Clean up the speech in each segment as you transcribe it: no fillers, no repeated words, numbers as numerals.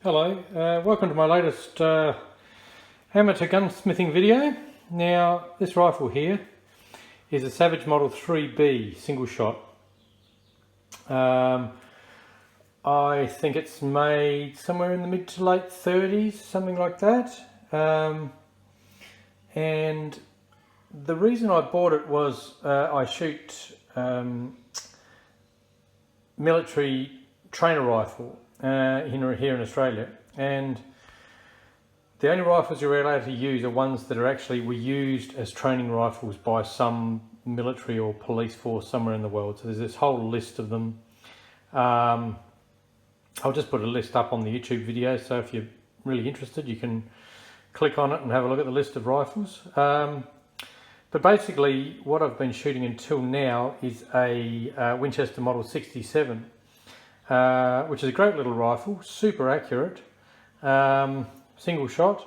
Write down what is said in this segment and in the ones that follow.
Hello, welcome to my latest amateur gunsmithing video. Now this rifle here is a Savage Model 3B single shot. I think it's made somewhere in the mid to late 30s, something like that. And the reason I bought it was I shoot military trainer rifle here in Australia, and the only rifles you're allowed to use are ones that were used as training rifles by some military or police force somewhere in the world. So there's this whole list of them. I'll just put a list up on the YouTube video, so if you're really interested you can click on it and have a look at the list of rifles. But basically what I've been shooting until now is a Winchester Model 67. Which is a great little rifle, super accurate, single shot,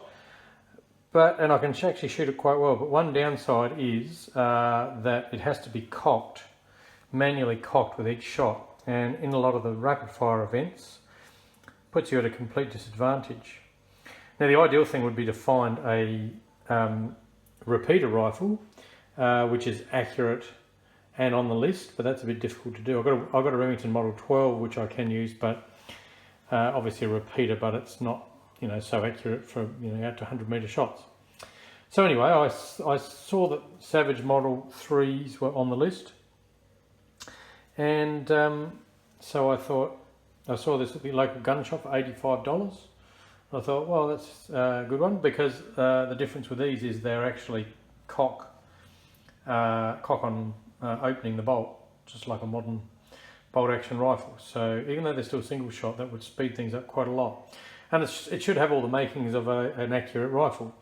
and I can actually shoot it quite well. But one downside is that it has to be cocked, manually cocked with each shot, and in a lot of the rapid fire events puts you at a complete disadvantage. Now the ideal thing would be to find a repeater rifle which is accurate and on the list, but that's a bit difficult to do. I've got a Remington Model 12 which I can use, but obviously a repeater, but it's not so accurate for out to 100 metre shots. So anyway, I saw that Savage Model 3s were on the list, and so I thought, I saw this at the local gun shop for $85. I thought, well, that's a good one, because the difference with these is they're actually cock on opening the bolt, just like a modern bolt action rifle. So even though they're still single shot, that would speed things up quite a lot. And it should have all the makings of an accurate rifle.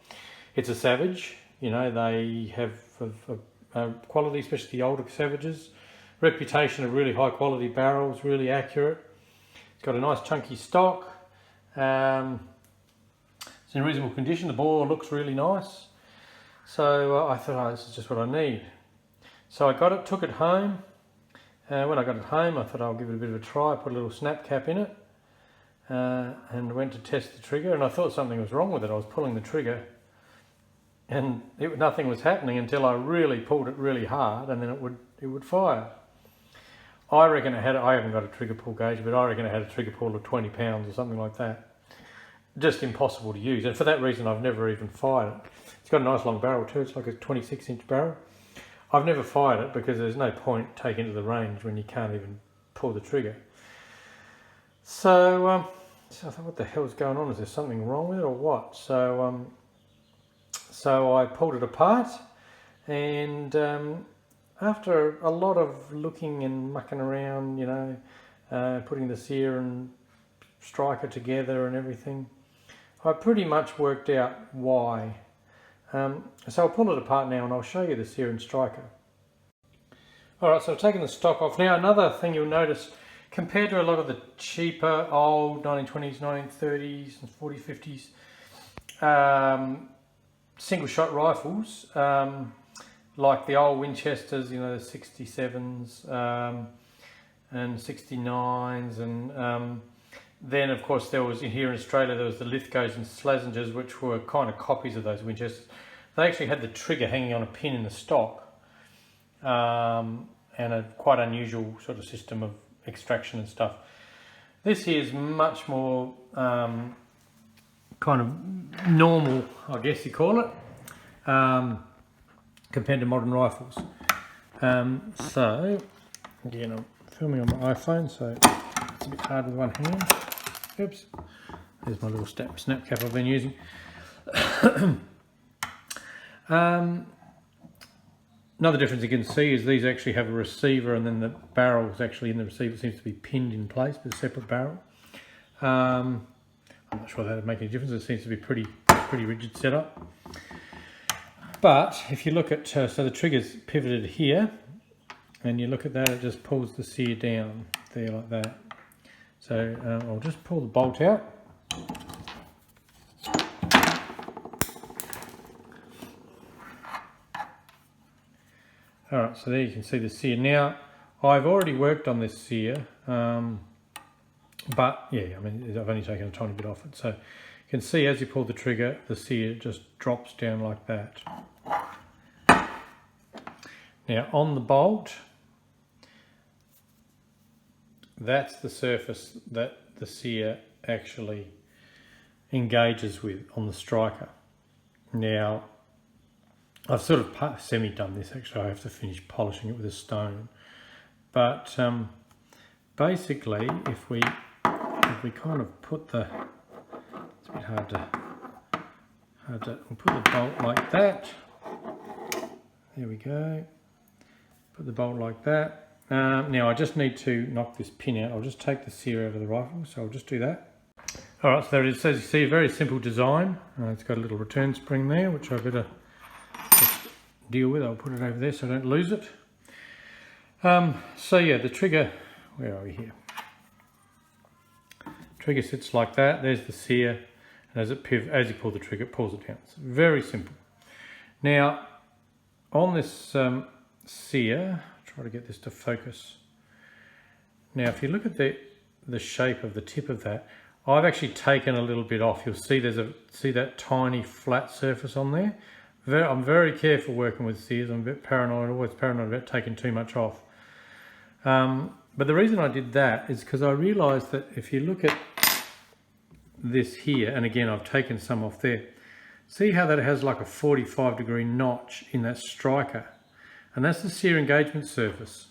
It's a Savage, they have a quality, especially the older Savages, reputation of really high quality barrels, really accurate. It's got a nice chunky stock. It's in reasonable condition. The bore looks really nice. So I thought, this is just what I need. So I got it, took it home. When I got it home, I thought I'll give it a bit of a try. I put a little snap cap in it and went to test the trigger, and I thought something was wrong with it. I was pulling the trigger and nothing was happening until I really pulled it really hard, and then it would fire. I reckon I haven't got a trigger pull gauge, but I reckon it had a trigger pull of 20 pounds or something like that. Just impossible to use, and for that reason I've never even fired it. It's got a nice long barrel too. It's like a 26-inch barrel. I've never fired it because there's no point taking it to the range when you can't even pull the trigger. So, I thought, what the hell's going on? Is there something wrong with it or what? So, so I pulled it apart, and after a lot of looking and mucking around, putting the Sear and striker together and everything, I pretty much worked out why. So I'll pull it apart now and I'll show you the Sear and striker. Alright, so I've taken the stock off. Now another thing you'll notice, compared to a lot of the cheaper old 1920s, 1930s and 40s, 50s single shot rifles, like the old Winchesters, the 67s and 69s, and then of course there was, here in Australia, there was the Lithgows and Slazengers, which were kind of copies of those Winchesters. They actually had the trigger hanging on a pin in the stock, and a quite unusual sort of system of extraction and stuff. This here is much more kind of normal, I guess you call it, compared to modern rifles. So again, I'm filming on my iPhone, so it's a bit hard with one hand. Oops, there's my little snap cap I've been using. Another difference you can see is these actually have a receiver, and then the barrel's actually in the receiver, seems to be pinned in place with a separate barrel. I'm not sure that would make any difference. It seems to be pretty rigid setup. But if you look at, so the trigger's pivoted here, and you look at that, it just pulls the Sear down there like that. So I'll just pull the bolt out. Alright, so there you can see the Sear. Now, I've already worked on this Sear But yeah, I mean, I've only taken a tiny bit off it. So you can see as you pull the trigger, the sear just drops down like that. Now on the bolt, that's the surface that the sear actually engages with on the striker. Now, I've sort of semi-done this actually. I have to finish polishing it with a stone. But basically, if we kind of put the, it's a bit hard to we'll put the bolt like that. There we go. Put the bolt like that. Now I just need to knock this pin out. I'll just take the sear out of the rifle, so I'll just do that. Alright, so there it is. As you see, a very simple design. It's got a little return spring there, which I better just deal with. I'll put it over there so I don't lose it. So yeah, the trigger, where are we here? Trigger sits like that. There's the sear, and as you pull the trigger, it pulls it down. It's very simple. Now, on this sear, try to get this to focus. Now, if you look at the shape of the tip of that, I've actually taken a little bit off. You'll see see that tiny flat surface on there. I'm very careful working with sears. I'm a bit paranoid, always paranoid about taking too much off. But the reason I did that is because I realised that if you look at this here, and again I've taken some off there, see how that has like a 45-degree notch in that striker, and that's the sear engagement surface.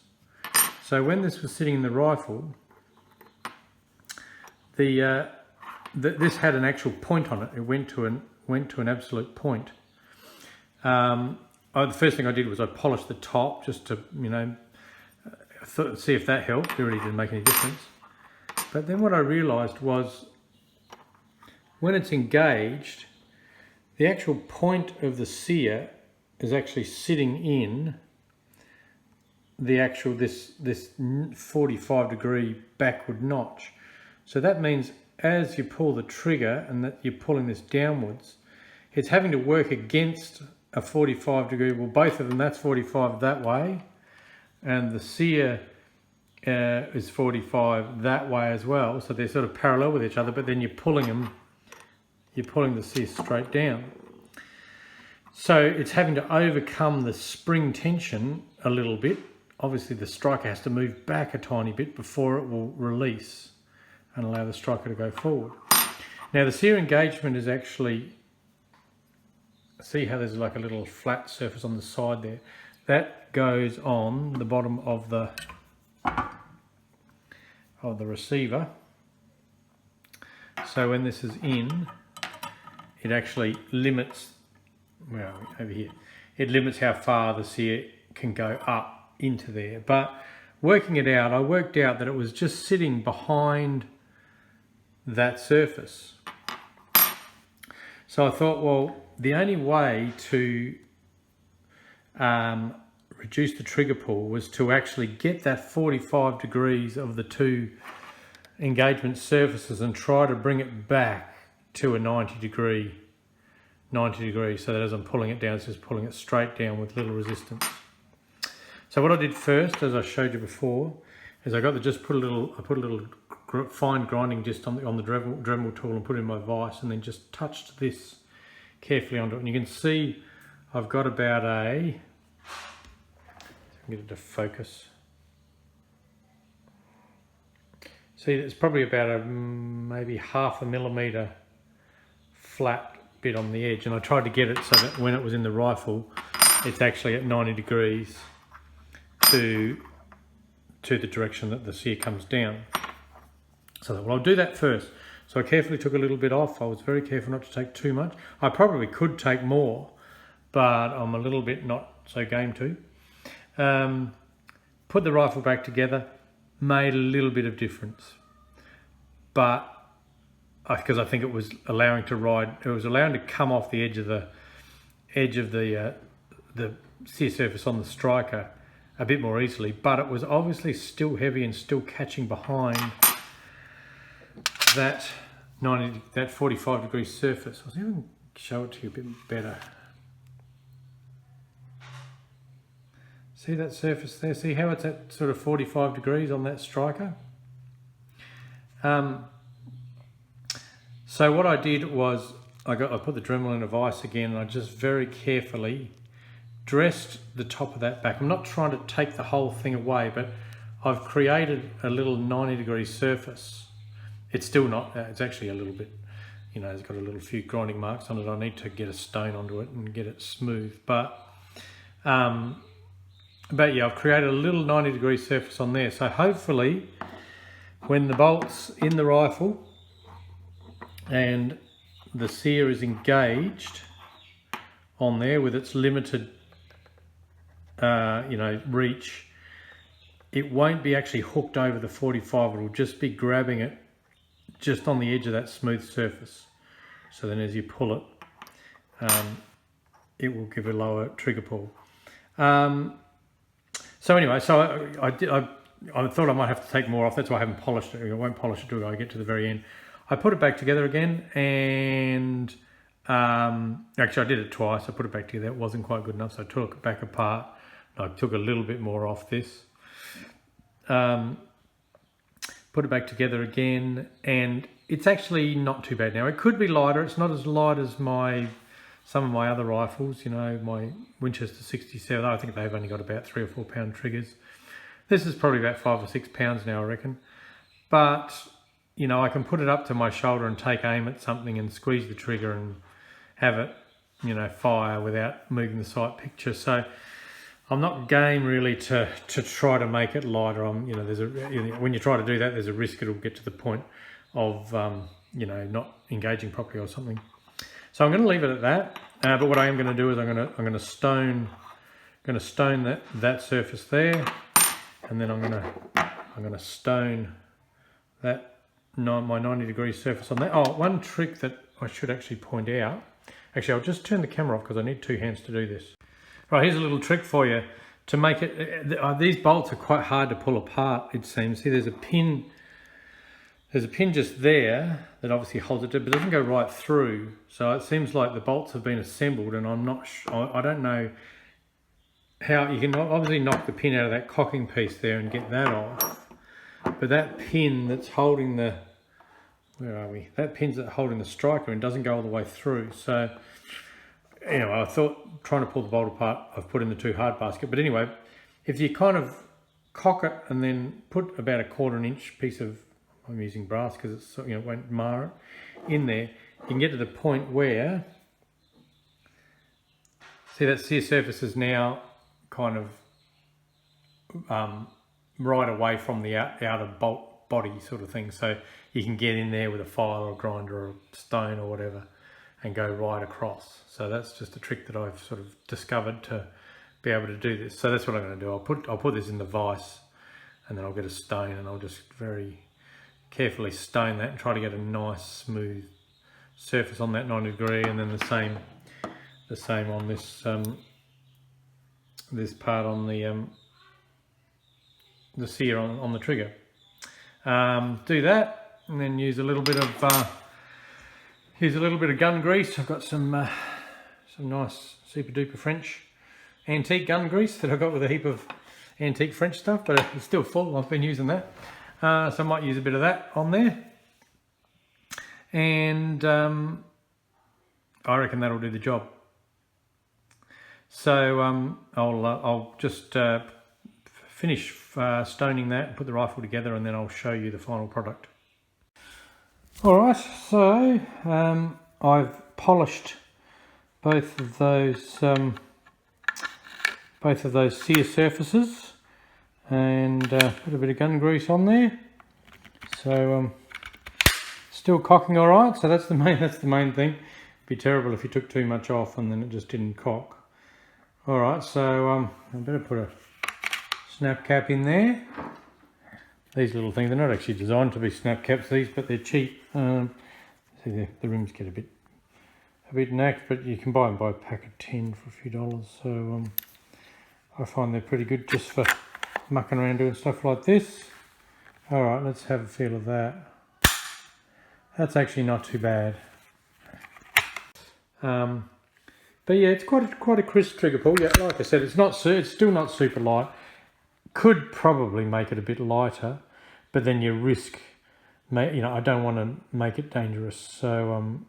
So when this was sitting in the rifle, this had an actual point on it. It went to an absolute point. The first thing I did was I polished the top just to, you know, see if that helped. It really didn't make any difference. But then what I realised was when it's engaged, the actual point of the sear is actually sitting in the actual this 45-degree backward notch. So that means as you pull the trigger and that you're pulling this downwards, it's having to work against a 45-degree. Well, both of them, that's 45 that way, and the sear is 45 that way as well. So they're sort of parallel with each other, but then you're pulling the sear straight down. So it's having to overcome the spring tension a little bit. Obviously the striker has to move back a tiny bit before it will release and allow the striker to go forward. Now the sear engagement is actually, see how there's like a little flat surface on the side there? That goes on the bottom of the receiver. So when this is in, it actually limits, where are we? Over here. It limits how far the sear can go up into there. But working it out, I worked out that it was just sitting behind that surface. So I thought, well, the only way to reduce the trigger pull was to actually get that 45 degrees of the two engagement surfaces and try to bring it back to a 90 degrees, so that as I'm pulling it down, it's just pulling it straight down with little resistance. So what I did first, as I showed you before, is I put a little fine grinding disc on the Dremel tool and put it in my vise, and then just touched this carefully onto it. And you can see I've got about a, get it to focus. See, it's probably about maybe 1/2 millimeter flat bit on the edge, and I tried to get it so that when it was in the rifle, it's actually at 90 degrees to the direction that the sear comes down. So well, I'll do that first. So I carefully took a little bit off. I was very careful not to take too much. I probably could take more, but I'm a little bit not so game to. Put the rifle back together, made a little bit of difference, but because I think it was allowing to come off the edge of the sear surface on the striker a bit more easily, but it was obviously still heavy and still catching behind that 45 degree surface. I'll see if I can show it to you a bit better. See that surface there? See how it's at sort of 45 degrees on that striker? So what I did was I put the Dremel in a vise again, and I just very carefully dressed the top of that back. I'm not trying to take the whole thing away, but I've created a little 90-degree surface. It's still not, it's actually a little bit, you know, it's got a little few grinding marks on it. I need to get a stone onto it and get it smooth. But yeah, I've created a little 90-degree surface on there. So hopefully when the bolt's in the rifle and the Sear is engaged on there with its limited, you know, reach, it won't be actually hooked over the 45. It'll just be grabbing it just on the edge of that smooth surface. So then as you pull it, it will give a lower trigger pull. So anyway, so I thought I might have to take more off. That's why I haven't polished it. I won't polish it till I get to the very end. I put it back together again, and actually I did it twice. I put it back together. It wasn't quite good enough, so I took it back apart. I took a little bit more off this. Put it back together again, and it's actually not too bad now. It could be lighter. It's not as light as some of my other rifles, you know, my Winchester 67. I think they've only got about 3 or 4 pound triggers. This is probably about 5 or 6 pounds now, I reckon. But, you know, I can put it up to my shoulder and take aim at something and squeeze the trigger and have it, you know, fire without moving the sight picture. So I'm not game really to try to make it lighter. You know, when you try to do that, there's a risk it'll get to the point of, you know, not engaging properly or something. So I'm going to leave it at that. But what I am going to do is I'm going to stone that surface there, and then I'm going to stone that my 90-degree surface on that. Oh, one trick that I should actually point out. Actually, I'll just turn the camera off because I need 2 hands to do this. Right, here's a little trick for you to make it. These bolts are quite hard to pull apart, it seems. See, there's a pin just there that obviously holds it, but it doesn't go right through. So it seems like the bolts have been assembled, and I'm not sure. I don't know how you can obviously knock the pin out of that cocking piece there and get that off. But that pin that's holding the, where are we? That pin's holding the striker and doesn't go all the way through. So anyway, I thought trying to pull the bolt apart, I've put in the 2 hard basket. But anyway, if you kind of cock it and then put about a 1/4 inch piece of, I'm using brass because it's, you know, it won't mar it, in there, you can get to the point where, see, that Sear surface is now kind of right away from the outer bolt body sort of thing. So you can get in there with a file or a grinder or a stone or whatever and go right across. So that's just a trick that I've sort of discovered to be able to do this. So that's what I'm going to do. I'll put this in the vise, and then I'll get a stone, and I'll just very carefully stone that and try to get a nice smooth surface on that 90-degree, and then the same on this this part on the Sear on the trigger. Do that, and then use a little bit of gun grease. I've got some nice super duper French antique gun grease that I got with a heap of antique French stuff, but it's still full. I've been using that, so I might use a bit of that on there, and I reckon that'll do the job. So I'll just finish stoning that and put the rifle together, and then I'll show you the final product. Alright, so I've polished both of those Sear surfaces and put a bit of gun grease on there. So still cocking alright, so that's the main thing. It'd be terrible if you took too much off and then it just didn't cock. Alright, so I better put a snap cap in there. These little things, they're not actually designed to be snap caps, these, but they're cheap. See, the rims get a bit knacked, but you can buy them by a pack of 10 for a few dollars. So I find they're pretty good just for mucking around doing stuff like this. Alright, let's have a feel of that. That's actually not too bad. But yeah, it's quite a crisp trigger pull. Yeah, like I said, it's still not super light. Could probably make it a bit lighter, but then you risk I don't want to make it dangerous. So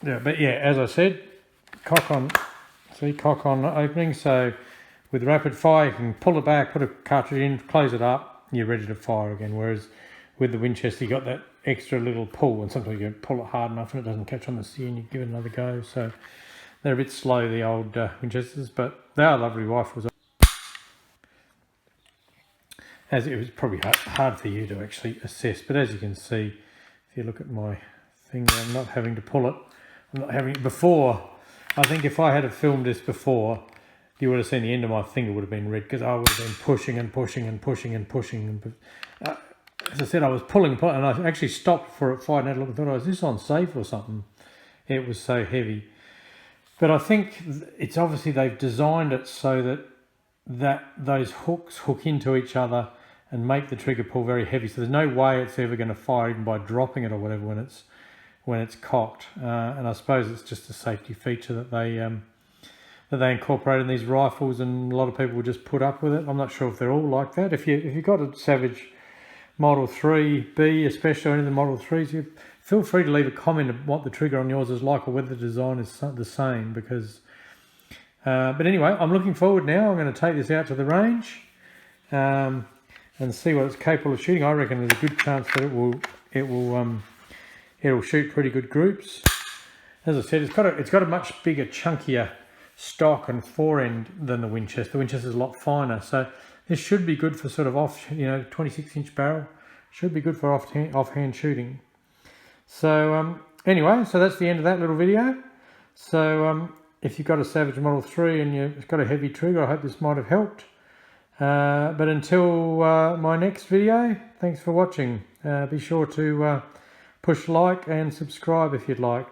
yeah, but yeah, as I said, cock on opening. So with rapid fire, you can pull it back, put a cartridge in, close it up, you're ready to fire again. Whereas with the Winchester, you got that extra little pull, and sometimes you pull it hard enough and it doesn't catch on the sear, and you give it another go. So they're a bit slow, the old Winchesters, but they are lovely rifles. As it was probably hard for you to actually assess, but as you can see, if you look at my finger, I'm not having to pull it. I'm not having it before. I think if I had have filmed this before, you would have seen the end of my finger would have been red, because I would have been pushing and pushing and pushing and pushing. As I said, I was pulling, and I actually stopped for a fight and had a look and thought, oh, is this on safe or something? It was so heavy. But I think it's obviously they've designed it so that those hooks hook into each other and make the trigger pull very heavy. So there's no way it's ever going to fire even by dropping it or whatever when it's cocked. And I suppose it's just a safety feature that they incorporate in these rifles, and a lot of people will just put up with it. I'm not sure if they're all like that. If you've got a Savage Model 3B, especially any of the Model 3s, you feel free to leave a comment of what the trigger on yours is like, or whether the design is the same, because but anyway, I'm looking forward now. I'm going to take this out to the range and see what it's capable of shooting. I reckon there's a good chance that it'll shoot pretty good groups. As I said, it's got a much bigger, chunkier stock and forend than the Winchester. The Winchester's a lot finer, so this should be good for sort of 26-inch barrel. Should be good for offhand shooting. So anyway, so that's the end of that little video. So if you've got a Savage Model 3 and it's got a heavy trigger, I hope this might have helped. But until my next video, thanks for watching. Be sure to push like and subscribe if you'd like.